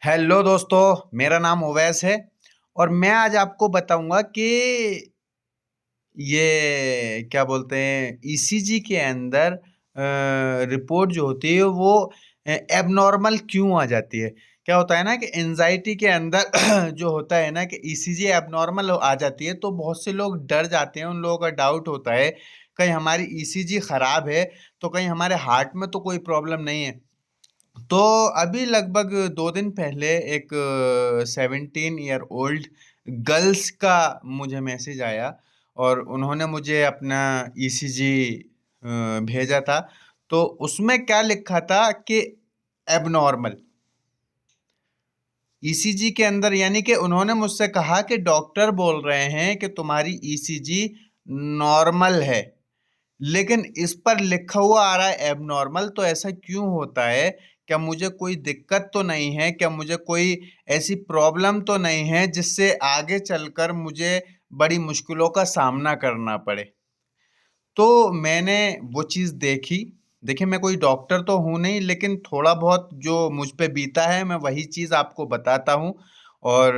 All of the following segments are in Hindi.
हेलो दोस्तों, मेरा नाम ओवैस है और मैं आज आपको बताऊंगा कि ये क्या बोलते हैं ईसीजी के अंदर रिपोर्ट जो होती है वो एबनॉर्मल क्यों आ जाती है। क्या होता है ना कि एंजाइटी के अंदर जो होता है ना कि ईसीजी एबनॉर्मल आ जाती है तो बहुत से लोग डर जाते हैं। उन लोगों का डाउट होता है कहीं हमारी ईसीजी खराब है तो कहीं हमारे हार्ट में तो कोई प्रॉब्लम नहीं है। तो अभी लगभग 2 दिन पहले एक 17 ईयर ओल्ड गर्ल्स का मुझे मैसेज आया और उन्होंने मुझे अपना ईसीजी भेजा था। तो उसमें क्या लिखा था कि एबनॉर्मल ईसीजी के अंदर, यानी कि उन्होंने मुझसे कहा कि डॉक्टर बोल रहे हैं कि तुम्हारी ईसीजी नॉर्मल है, लेकिन इस पर लिखा हुआ आ रहा है एबनॉर्मल। तो ऐसा क्यों होता है? क्या मुझे कोई दिक्कत तो नहीं है? क्या मुझे कोई ऐसी प्रॉब्लम तो नहीं है जिससे आगे चलकर मुझे बड़ी मुश्किलों का सामना करना पड़े? तो मैंने वो चीज़ देखी। देखिए, मैं कोई डॉक्टर तो हूँ नहीं, लेकिन थोड़ा बहुत जो मुझ पे बीता है मैं वही चीज़ आपको बताता हूँ और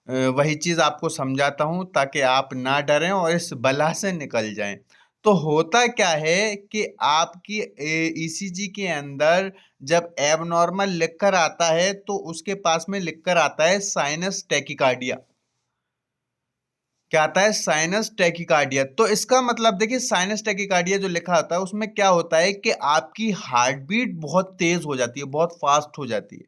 वही चीज़ आपको समझाता हूँ ताकि आप ना डरें और इस बला से निकल जाएं। तो होता क्या है कि आपकी ईसीजी के अंदर जब एबनॉर्मल लिखकर आता है तो उसके पास में लिखकर आता है साइनस टैकिकार्डिया। क्या आता है? Sinus tachycardia. तो इसका मतलब देखिए, साइनस टैकिकार्डिया जो लिखा होता है उसमें क्या होता है कि आपकी हार्ट बीट बहुत तेज हो जाती है, बहुत फास्ट हो जाती है।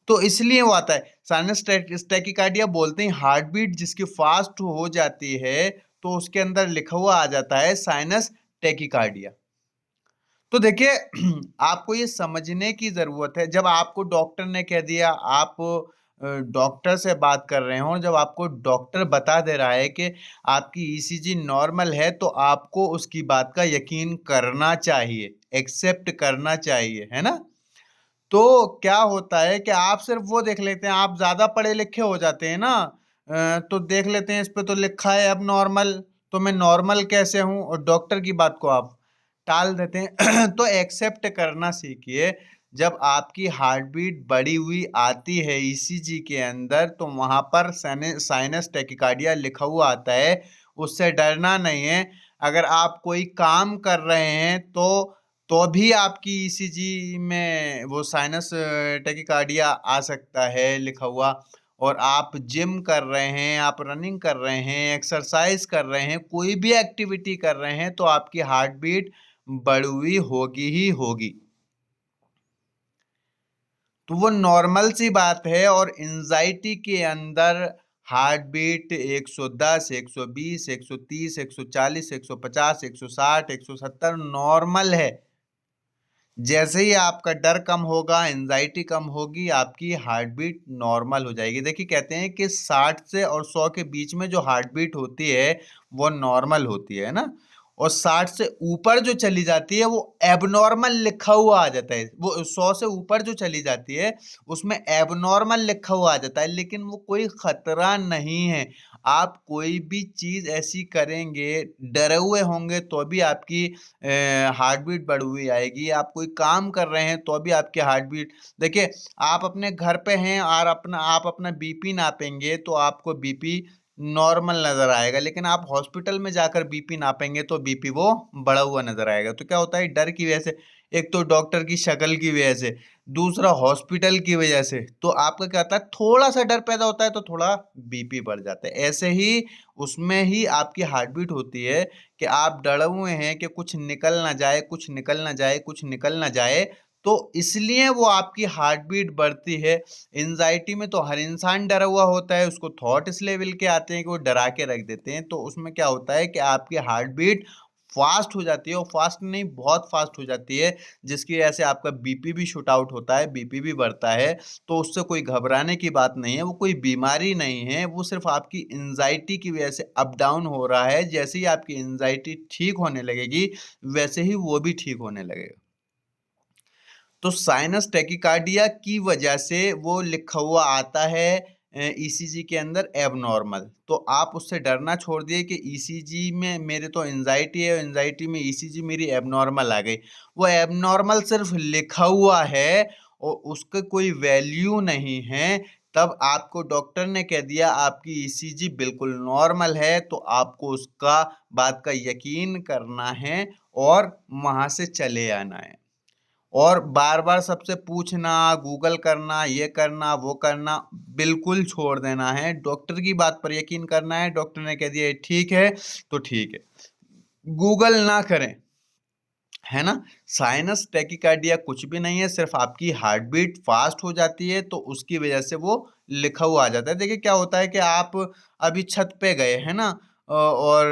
तो इसलिए वो आता है साइनस टैकिकार्डिया। बोलते हैं हार्ट बीट जिसकी फास्ट हो जाती है तो उसके अंदर लिखा हुआ आ जाता है साइनस टैकिकार्डिया। तो देखिए, आपको ये समझने की जरूरत है। जब आपको डॉक्टर ने कह दिया, आप डॉक्टर से बात कर रहे हो, जब आपको डॉक्टर बता दे रहा है कि आपकी ईसीजी नॉर्मल है तो आपको उसकी बात का यकीन करना चाहिए, एक्सेप्ट करना चाहिए, है ना? तो क्या होता है कि आप सिर्फ वो देख लेते हैं, आप ज्यादा पढ़े लिखे हो जाते हैं ना। तो देख लेते हैं इस पे तो लिखा है अब नॉर्मल, तो मैं नॉर्मल कैसे हूं, और डॉक्टर की बात को आप टाल देते हैं। तो एक्सेप्ट करना सीखिए। जब आपकी हार्ट बीट बढ़ी हुई आती है ईसीजी के अंदर तो वहां पर साइनस टैकिकार्डिया लिखा हुआ आता है। उससे डरना नहीं है। अगर आप कोई काम कर रहे हैं तो भी आपकी ईसीजी में वो साइनस टैकिकार्डिया आ सकता है लिखा हुआ। और आप जिम कर रहे हैं, आप रनिंग कर रहे हैं, एक्सरसाइज कर रहे हैं, कोई भी एक्टिविटी कर रहे हैं तो आपकी हार्ट बीट बढ़ी हुई होगी ही होगी। तो वो नॉर्मल सी बात है। और एंजाइटी के अंदर हार्ट बीट 110, 120, 130, 140, 150, 160, 170 नॉर्मल है। जैसे ही आपका डर कम होगा, एंजाइटी कम होगी, आपकी हार्ट बीट नॉर्मल हो जाएगी। देखिए, कहते हैं कि 60 से और 100 के बीच में जो हार्ट बीट होती है वो नॉर्मल होती है ना। और 60 से ऊपर जो चली जाती है वो एबनॉर्मल लिखा हुआ आ जाता है। वो 100 से ऊपर जो चली जाती है उसमें एबनॉर्मल लिखा हुआ आ जाता है, लेकिन वो कोई खतरा नहीं है। आप कोई भी चीज ऐसी करेंगे, डरे हुए होंगे तो भी आपकी हार्ट बीट बढ़ी हुई आएगी। आप कोई काम कर रहे हैं तो भी आपकी हार्ट बीट, देखिए, आप अपने घर पे हैं और आप अपना बीपी नापेंगे तो आपको बीपी नॉर्मल नजर आएगा, लेकिन आप हॉस्पिटल में जाकर बीपी नापेंगे तो बीपी वो बढ़ा हुआ नजर आएगा। तो क्या होता है, डर की वजह से, एक तो डॉक्टर की शक्ल की वजह से, दूसरा हॉस्पिटल की वजह से, तो आपका क्या होता है, थोड़ा सा डर पैदा होता है तो थोड़ा बीपी बढ़ जाता है। ऐसे ही उसमें ही आपकी हार्ट बीट होती है कि आप डरे हुए हैं कि कुछ निकल ना जाए, कुछ निकल ना जाए, कुछ निकल ना जाए, तो इसलिए वो आपकी हार्ट बीट बढ़ती है। एंजाइटी में तो हर इंसान डरा हुआ होता है, उसको थॉट इस लेवल के आते हैं कि वो डरा के रख देते हैं। तो उसमें क्या होता है कि आपकी हार्ट बीट फास्ट हो जाती है, और फास्ट नहीं, बहुत फास्ट हो जाती है, जिसकी वजह से आपका बीपी भी शूट आउट होता है, बीपी भी बढ़ता है। तो उससे कोई घबराने की बात नहीं है, वो कोई बीमारी नहीं है, वो सिर्फ आपकी एंजाइटी की वजह से अप डाउन हो रहा है। जैसे ही आपकी एंजाइटी ठीक होने लगेगी वैसे ही वो भी ठीक होने लगेगा। तो साइनस टैकिकार्डिया की वजह से वो लिखा हुआ आता है ईसीजी के अंदर एबनॉर्मल। तो आप उससे डरना छोड़ दिए कि ईसीजी में मेरे तो एंजाइटी है, एंजाइटी में ईसीजी मेरी एबनॉर्मल आ गई। वो एबनॉर्मल सिर्फ लिखा हुआ है और उसका कोई वैल्यू नहीं है, तब आपको डॉक्टर ने कह दिया आपकी ईसीजी बिल्कुल नॉर्मल है, तो आपको उसका बात का यकीन करना है और वहाँ से चले आना है। और बार-बार सबसे पूछना, गूगल करना, ये करना, वो करना बिल्कुल छोड़ देना है। डॉक्टर की बात पर यकीन करना है। डॉक्टर ने कह दिया ये ठीक है, तो ठीक है। गूगल ना करें, है ना? साइनस टैकीकार्डिया कुछ भी नहीं है, सिर्फ आपकी हार्ट बीट फास्ट हो जाती है, तो उसकी वजह से वो लिखा हुआ आ जाता है। देखिए क्या होता है कि आप अभी छत पे गए, है ना? और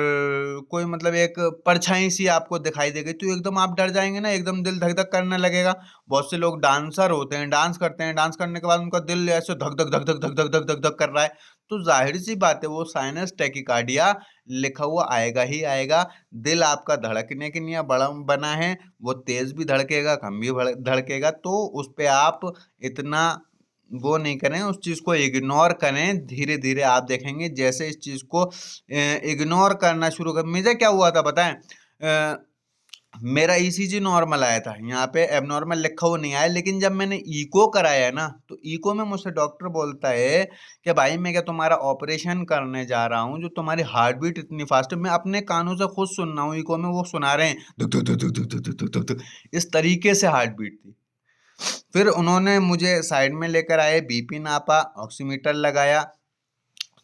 कोई मतलब एक परछाई सी आपको दिखाई दे गई, तो एकदम आप डर जाएँगे ना, एकदम दिल धक-धक करने लगेगा। बहुत से लोग डांसर होते हैं, डांस करते हैं, डांस करने के बाद उनका दिल ऐसे धक-धक, धक-धक, धक-धक, धक-धक, धक कर रहा है, तो ज़ाहिर-सी बात है वो साइनस टैकीकार्डिया लिखा हुआ आएगा ही आएगा। दिल आपका धड़कने के लिए बना है, वो तेज़ भी धड़केगा, कम भी धड़केगा, तो उस पे आप इतना वो नहीं करें, उस चीज़ को इग्नोर करें। धीरे-धीरे आप देखेंगे जैसे इस चीज़ को इग्नोर करना शुरू कर मुझे क्या हुआ था पता है? मेरा ईसीजी नॉर्मल आया था, यहाँ पे एब्नॉर्मल लिखा हुआ नहीं आया, लेकिन जब मैंने इको कराया ना, तो इको में मुझसे डॉक्टर बोलता है कि भाई मैं क्या तुम्हारा ऑपरेशन करने जा रहा हूँ, जो तुम्हारी हार्ट बीट इतनी फास्ट है। मैं अपने कानों से खुद सुन रहा हूँ, इको में वो सुना रहे हैं धुक धुक धुक धुक धुक धुक धुक धुक धुक, इस तरीके से हार्ट बीट थी। फिर उन्होंने मुझे साइड में लेकर आए, बीपी नापा, ऑक्सीमीटर लगाया,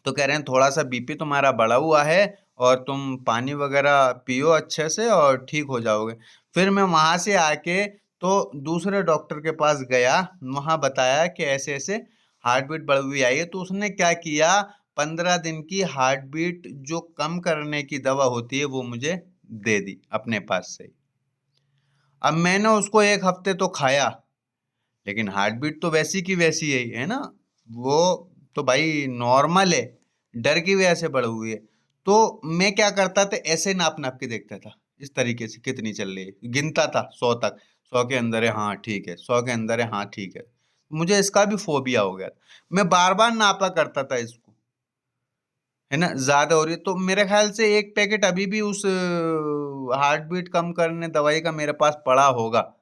तो कह रहे हैं थोड़ा सा बीपी तुम्हारा बढ़ा हुआ है और तुम पानी वगैरह पियो अच्छे से और ठीक हो जाओगे। फिर मैं वहाँ से आके तो दूसरे डॉक्टर के पास गया, वहाँ बताया कि ऐसे-ऐसे हार्ट बीट बढ़ी हुई आई है, तो उसने क्या किया 15 दिन की हार्ट बीट जो कम करने की दवा होती है वो मुझे दे दी अपने पास से ही। अब मैंने उसको 1 हफ्ते तो खाया, लेकिन हार्ट बीट तो वैसी की वैसी है ना? वो तो भाई नॉर्मल है, डर की वजह से बढ़ी हुई है। तो मैं क्या करता था ऐसे नाप-नाप के देखता था, इस तरीके से कितनी चल रही है, गिनता था 100 तक, 100 के अंदर है हाँ ठीक है, 100 के अंदर है हाँ ठीक है। मुझे इसका भी फ़ोबिया हो गया था। मैं बार-बार नापा करता था इसको, है ना? ज़्यादा हो रही है तो मेरे ख़्याल से 1 पैकेट अभी भी उस हार्ट बीट कम करने दवाई का मेरे पास पड़ा होगा।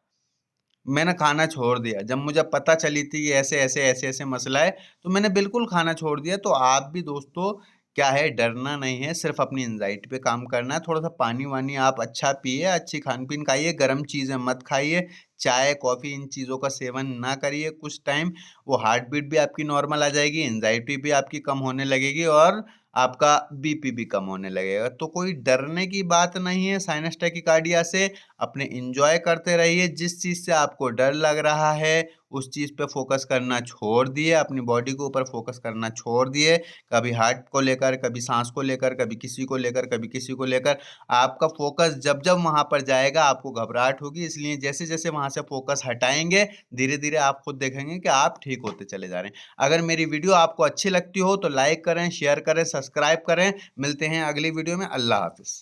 मैंने खाना छोड़ दिया। जब मुझे पता चली थी कि ऐसे-ऐसे मसला है, तो मैंने बिल्कुल खाना छोड़ दिया। तो आप भी दोस्तों क्या है डरना नहीं है, सिर्फ़ अपनी एंग्ज़ायटी पे काम करना है। थोड़ा-सा पानी-वानी आप अच्छा पिए, अच्छी खान-पीन खाइए, गरम चीज़ें मत खाइए, चाय, कॉफ़ी इन चीज़ों का सेवन ना करिए कुछ टाइम। वो हार्ट बीट भी आपकी नॉर्मल आ जाएगी, एंग्ज़ायटी भी आपकी कम होने लगेगी और आपका बीपी भी कम होने लगेगा। तो कोई डरने की बात नहीं है साइनस टैकीकार्डिया से। अपने एन्जॉय करते रहिए, जिस चीज़ से आपको डर लग रहा है, उस चीज़ पे फ़ोकस करना छोड़ दिए, अपनी बॉडी के ऊपर फ़ोकस करना छोड़ दिए। कभी हार्ट को लेकर, कभी साँस को लेकर, कभी किसी को लेकर, कभी किसी को लेकर। आपका फ़ोकस जब-जब वहाँ पर जाएगा, आपको घबराहट होगी, इसलिए जैसे-जैसे वहाँ से फ़ोकस हटाएँगे, धीरे-धीरे आप खुद देखेंगे कि आप ठीक होते चले जा रहे हैं। अगर मेरी वीडियो आपको अच्छी लगती हो, तो लाइक करें, शेयर करें, सब्सक्राइब करें। मिलते हैं अगली वीडियो में। अल्लाह हाफ़िज़।